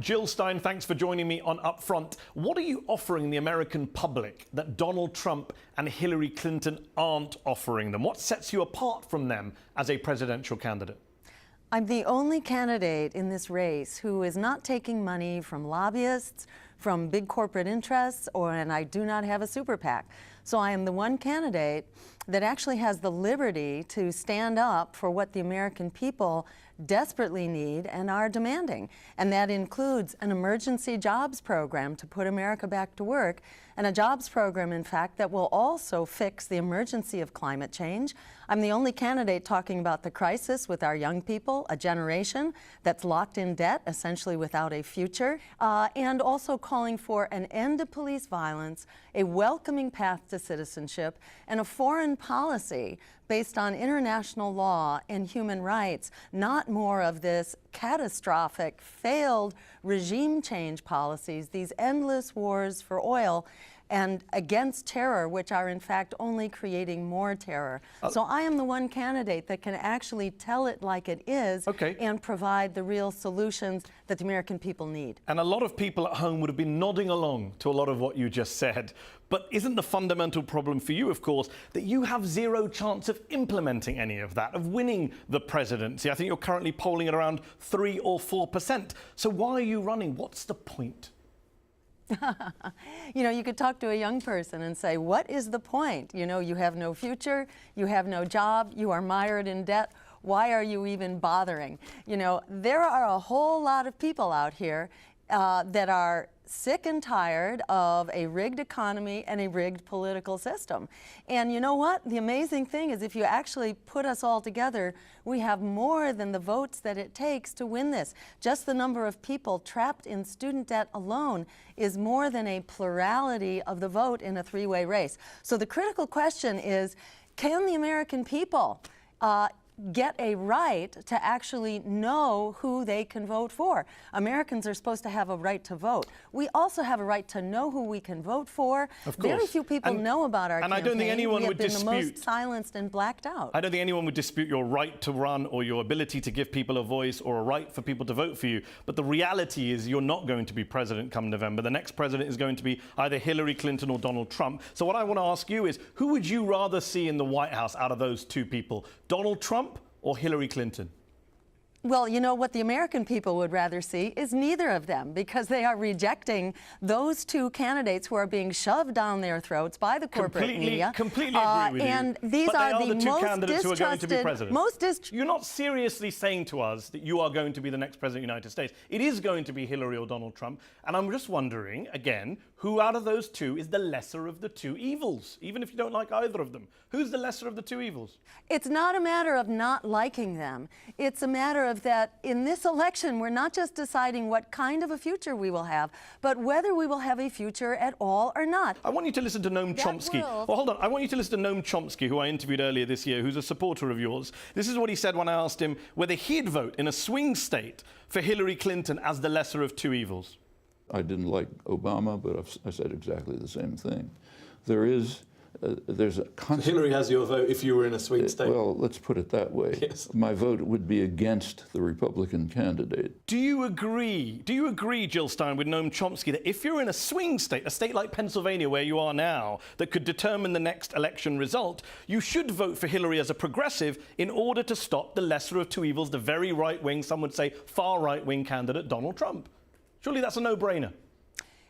Jill Stein, thanks for joining me on Upfront. What are you offering the American public that Donald Trump and Hillary Clinton aren't offering them? What sets you apart from them as a presidential candidate? I'm the only candidate in this race who is not taking money from lobbyists, from big corporate interests, and I do not have a super PAC. So I am the one candidate that actually has the liberty to stand up for what the American people desperately need and are demanding. And that includes an emergency jobs program to put America back to work, and a jobs program, in fact, that will also fix the emergency of climate change. I'm the only candidate talking about the crisis with our young people, a generation that's locked in debt, essentially without a future, and also calling for an end to police violence, a welcoming path to citizenship, and a foreign policy based on international law and human rights, not more of this catastrophic, failed regime change policies, these endless wars for oil and against terror, which are in fact only creating more terror. So I am the one candidate that can actually tell it like it is and provide the real solutions that the American people need. And a lot of people at home would have been nodding along to a lot of what you just said. But isn't the fundamental problem for you, of course, that you have zero chance of implementing any of that, of winning the presidency? I think you're currently polling at around 3 or 4%. So why are you running? What's the point? You know, you could talk to a young person and say, what is the point? You know, you have no future, you have no job, you are mired in debt. Why are you even bothering? You know, there are a whole lot of people out here that are sick and tired of a rigged economy and a rigged political system. And you know what? The amazing thing is if you actually put us all together, we have more than the votes that it takes to win this. Just the number of people trapped in student debt alone is more than a plurality of the vote in a three-way race. So the critical question is, can the American people get a right to actually know who they can vote for? Americans are supposed to have a right to vote. We also have a right to know who we can vote for. Of course. Very few people know about our campaign. I don't think anyone would dispute. We have been the most silenced and blacked out. I don't think anyone would dispute your right to run or your ability to give people a voice or a right for people to vote for you. But the reality is you're not going to be president come November. The next president is going to be either Hillary Clinton or Donald Trump. So what I want to ask you is, who would you rather see in the White House out of those two people? Donald Trump or Hillary Clinton? Well, you know, what the American people would rather see is neither of them, because they are rejecting those two candidates who are being shoved down their throats by the corporate media. Completely agree with you. And these but are the the two most candidates who are going to be president. You're not seriously saying to us that you are going to be the next president of the United States. It is going to be Hillary or Donald Trump. And I'm just wondering, again, who out of those two is the lesser of the two evils? Even if you don't like either of them, who's the lesser of the two evils? It's not a matter of not liking them. It's a matter of that in this election, we're not just deciding what kind of a future we will have, but whether we will have a future at all or not. I want you to listen to Noam Chomsky. Well, hold on. I want you to listen to Noam Chomsky, who I interviewed earlier this year, who's a supporter of yours. This is what he said when I asked him whether he'd vote in a swing state for Hillary Clinton as the lesser of two evils. I didn't like Obama, but I said exactly the same thing. There's a constant... Hillary has your vote if you were in a swing state. Well, let's put it that way. Yes. My vote would be against the Republican candidate. Do you agree, Jill Stein, with Noam Chomsky, that if you're in a swing state, a state like Pennsylvania where you are now, that could determine the next election result, you should vote for Hillary as a progressive in order to stop the lesser of two evils, the very right-wing, some would say far right-wing candidate, Donald Trump? Surely that's a no-brainer.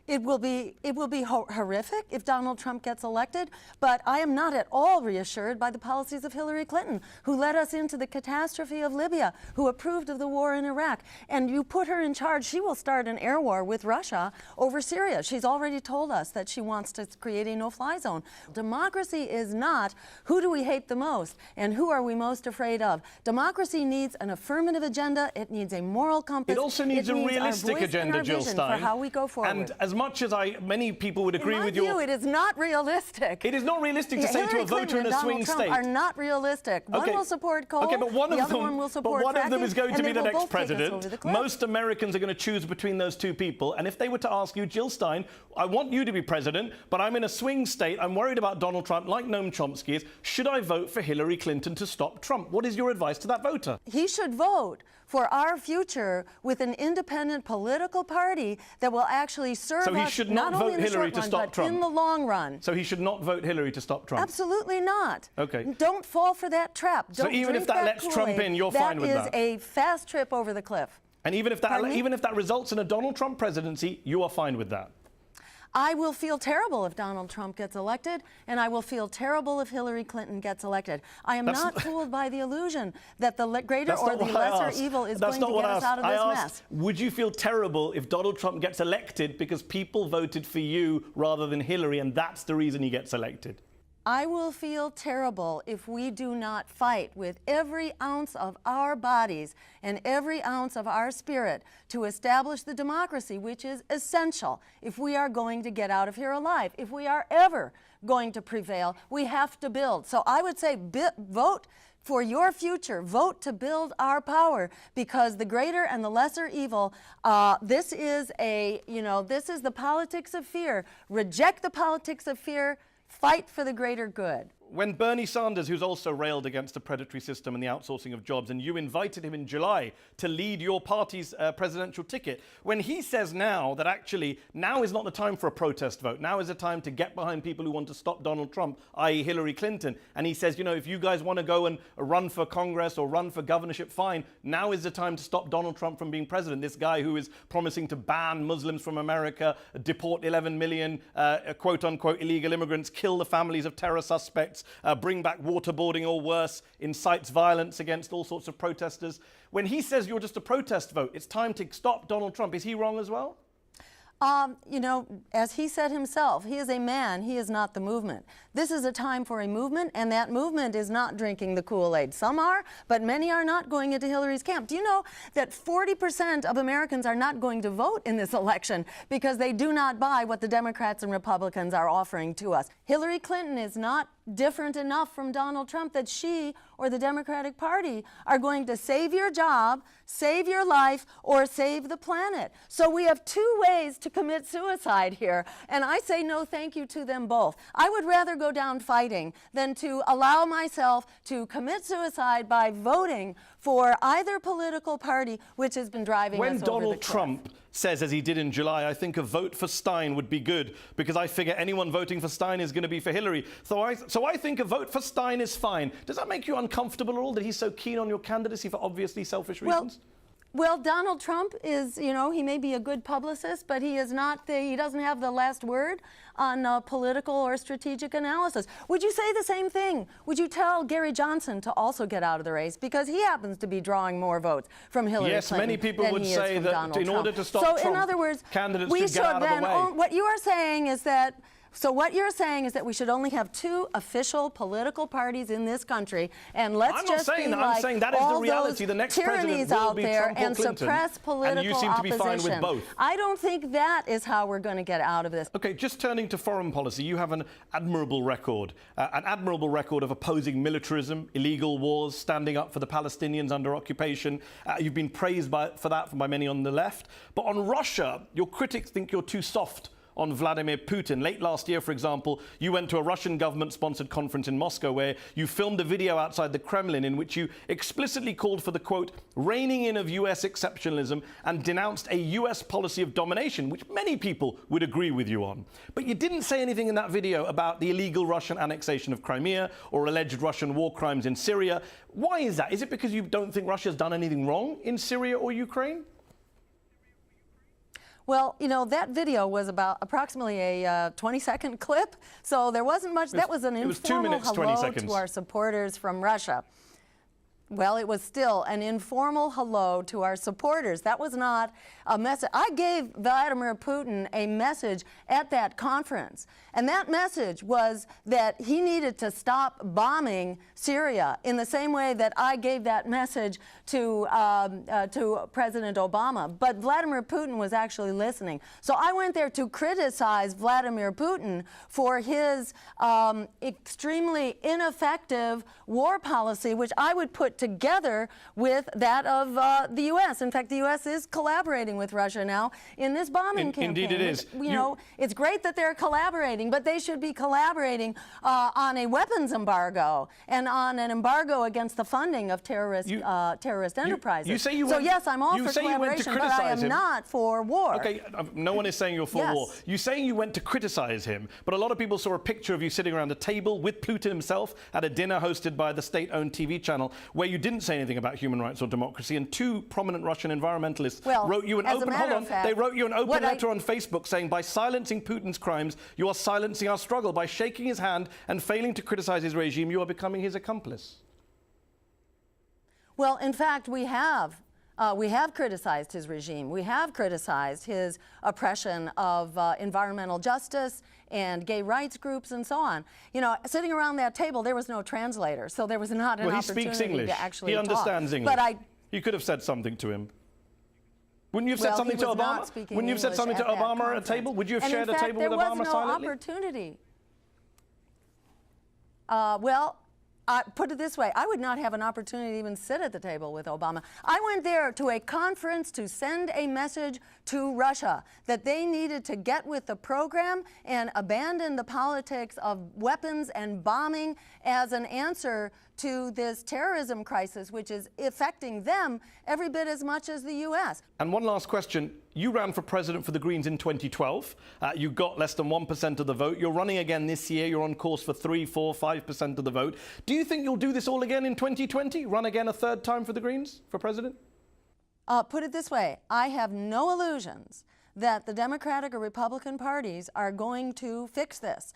It will be horrific if Donald Trump gets elected, but I am not at all reassured by the policies of Hillary Clinton, who led us into the catastrophe of Libya, who approved of the war in Iraq. And you put her in charge, she will start an air war with Russia over Syria. She's already told us that she wants to create a no-fly zone. Democracy is not who do we hate the most and who are we most afraid of. Democracy needs an affirmative agenda. It needs a moral compass. It also needs a realistic agenda, Jill Stein. For how we go forward. And as much as many people would agree with it is not realistic. It is not realistic to say to a voter in a swing state. Are not realistic. One will support coal. Okay, but one the of other them, one will support but one of them is going to be the next president. Most Americans are going to choose between those two people. And if they were to ask you, Jill Stein, I want you to be president, but I'm in a swing state. I'm worried about Donald Trump, like Noam Chomsky is. Should I vote for Hillary Clinton to stop Trump? What is your advice to that voter? He should vote for our future with an independent political party that will actually serve so he us should not only vote in the Hillary short to run, stop but Trump. in the long run. So he should not vote Hillary to stop Trump? Absolutely not. Okay. Don't fall for that trap. So Don't even if that lets Trump in, you're fine with that? That is a fast trip over the cliff. And even if that results in a Donald Trump presidency, you are fine with that? I will feel terrible if Donald Trump gets elected, and I will feel terrible if Hillary Clinton gets elected. I am not fooled by the illusion that the greater or the lesser evil is going to get us out of this mess. Would you feel terrible if Donald Trump gets elected because people voted for you rather than Hillary, and that's the reason he gets elected? I will feel terrible if we do not fight with every ounce of our bodies and every ounce of our spirit to establish the democracy, which is essential if we are going to get out of here alive. If we are ever going to prevail, we have to build. So I would say vote for your future. Vote to build our power, because the greater and the lesser evil, this is the politics of fear. Reject the politics of fear. Fight for the greater good. When Bernie Sanders, who's also railed against the predatory system and the outsourcing of jobs, and you invited him in July to lead your party's presidential ticket, when he says now that actually now is not the time for a protest vote, now is the time to get behind people who want to stop Donald Trump, i.e. Hillary Clinton, and he says, you know, if you guys want to go and run for Congress or run for governorship, fine, now is the time to stop Donald Trump from being president. This guy who is promising to ban Muslims from America, deport 11 million quote-unquote illegal immigrants, kill the families of terror suspects, bring back waterboarding or worse, incites violence against all sorts of protesters. When he says you're just a protest vote, it's time to stop Donald Trump. Is he wrong as well? As he said himself, he is a man, he is not the movement. This is a time for a movement, and that movement is not drinking the Kool-Aid. Some are, but many are not going into Hillary's camp. Do you know that 40% of Americans are not going to vote in this election because they do not buy what the Democrats and Republicans are offering to us? Hillary Clinton is not different enough from Donald Trump that she or the Democratic Party are going to save your job, save your life, or save the planet. So we have two ways to commit suicide here, and I say no thank you to them both. I would rather go down fighting than to allow myself to commit suicide by voting for either political party which has been driving us over the cliff. When Donald Trump says, as he did in July, I think a vote for Stein would be good because I figure anyone voting for Stein is going to be for Hillary. So I think a vote for Stein is fine. Does that make you uncomfortable at all that he's so keen on your candidacy for obviously selfish reasons? Well, Donald Trump is, he may be a good publicist, but he is not he doesn't have the last word on political or strategic analysis. Would you say the same thing? Would you tell Gary Johnson to also get out of the race because he happens to be drawing more votes from Hillary Clinton? Yes, many people would say that in order to stop Trump, in other words, candidates should get out of the way. What you are saying is that we should only have two official political parties in this country, and let's just be like I'm saying that is the reality. The next president will be Trump or and Clinton, suppress political and you seem to be fine with both. I don't think that is how we're going to get out of this. Okay, just turning to foreign policy, you have an admirable record of opposing militarism, illegal wars, standing up for the Palestinians under occupation. You've been praised for that by many on the left. But on Russia, your critics think you're too soft on Vladimir Putin. Late last year, for example, you went to a Russian government-sponsored conference in Moscow where you filmed a video outside the Kremlin in which you explicitly called for the, quote, reining in of US exceptionalism and denounced a US policy of domination, which many people would agree with you on. But you didn't say anything in that video about the illegal Russian annexation of Crimea or alleged Russian war crimes in Syria. Why is that? Is it because you don't think Russia's done anything wrong in Syria or Ukraine? Well, that video was about approximately a 20-second clip, so there wasn't much. That was an informal hello to our supporters from Russia. Well, it was still an informal hello to our supporters. That was not a message. I gave Vladimir Putin a message at that conference, and that message was that he needed to stop bombing Syria in the same way that I gave that message to President Obama. But Vladimir Putin was actually listening. So I went there to criticize Vladimir Putin for his extremely ineffective war policy, which I would put together with that of the U.S. In fact, the U.S. is collaborating with Russia now in this bombing campaign. Indeed it is. You know, it's great that they're collaborating, but they should be collaborating on a weapons embargo and on an embargo against the funding of terrorist enterprises. You say you so went, yes, I'm all for collaboration, but I am not for war. Okay, no one is saying you're for war. You're saying you went to criticize him, but a lot of people saw a picture of you sitting around a table with Putin himself at a dinner hosted by the state-owned TV channel where you didn't say anything about human rights or democracy, and two prominent Russian environmentalists wrote you an open they wrote you an open letter on Facebook saying, by silencing Putin's crimes, you are silencing our struggle. By shaking his hand and failing to criticize his regime, you are becoming his accomplice. Well, in fact, we have criticized his regime. We have criticized his oppression of environmental justice and gay rights groups and so on. You know, sitting around that table, there was no translator, so there was not an opportunity he speaks English. to actually talk. He understands English. But you could have said something to him. Wouldn't you have said something to Obama? Wouldn't you have said something to Obama at a table? Would you have shared a table with Obama silently? There was no opportunity. Well, put it this way, I would not have an opportunity to even sit at the table with Obama. I went there to a conference to send a message to Russia that they needed to get with the program and abandon the politics of weapons and bombing as an answer to this terrorism crisis, which is affecting them every bit as much as the U.S. And one last question. You ran for president for the Greens in 2012. You got less than 1% of the vote. You're running again this year. You're on course for 3, 4, 5% of the vote. Do you think you'll do this all again in 2020? Run again a third time for the Greens for president? Put it this way. I have no illusions that the Democratic or Republican parties are going to fix this.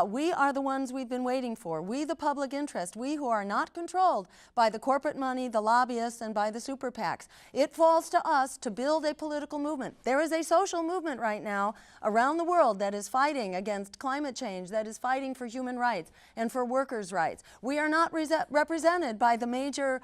We are the ones we've been waiting for. We, the public interest, we who are not controlled by the corporate money, the lobbyists, and by the super PACs. It falls to us to build a political movement. There is a social movement right now around the world that is fighting against climate change, that is fighting for human rights and for workers' rights. We are not represented by the major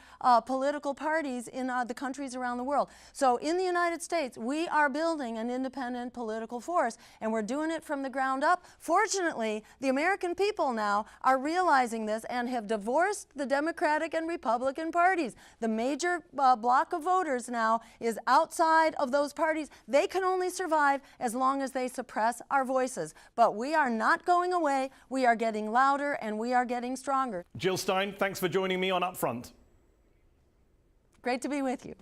political parties in the countries around the world. So in the United States, we are building an independent political force, and we're doing it from the ground up. Fortunately, the American people now are realizing this and have divorced the Democratic and Republican parties. The major block of voters now is outside of those parties. They can only survive as long as they suppress our voices. But we are not going away. We are getting louder and we are getting stronger. Jill Stein, thanks for joining me on UpFront. Great to be with you.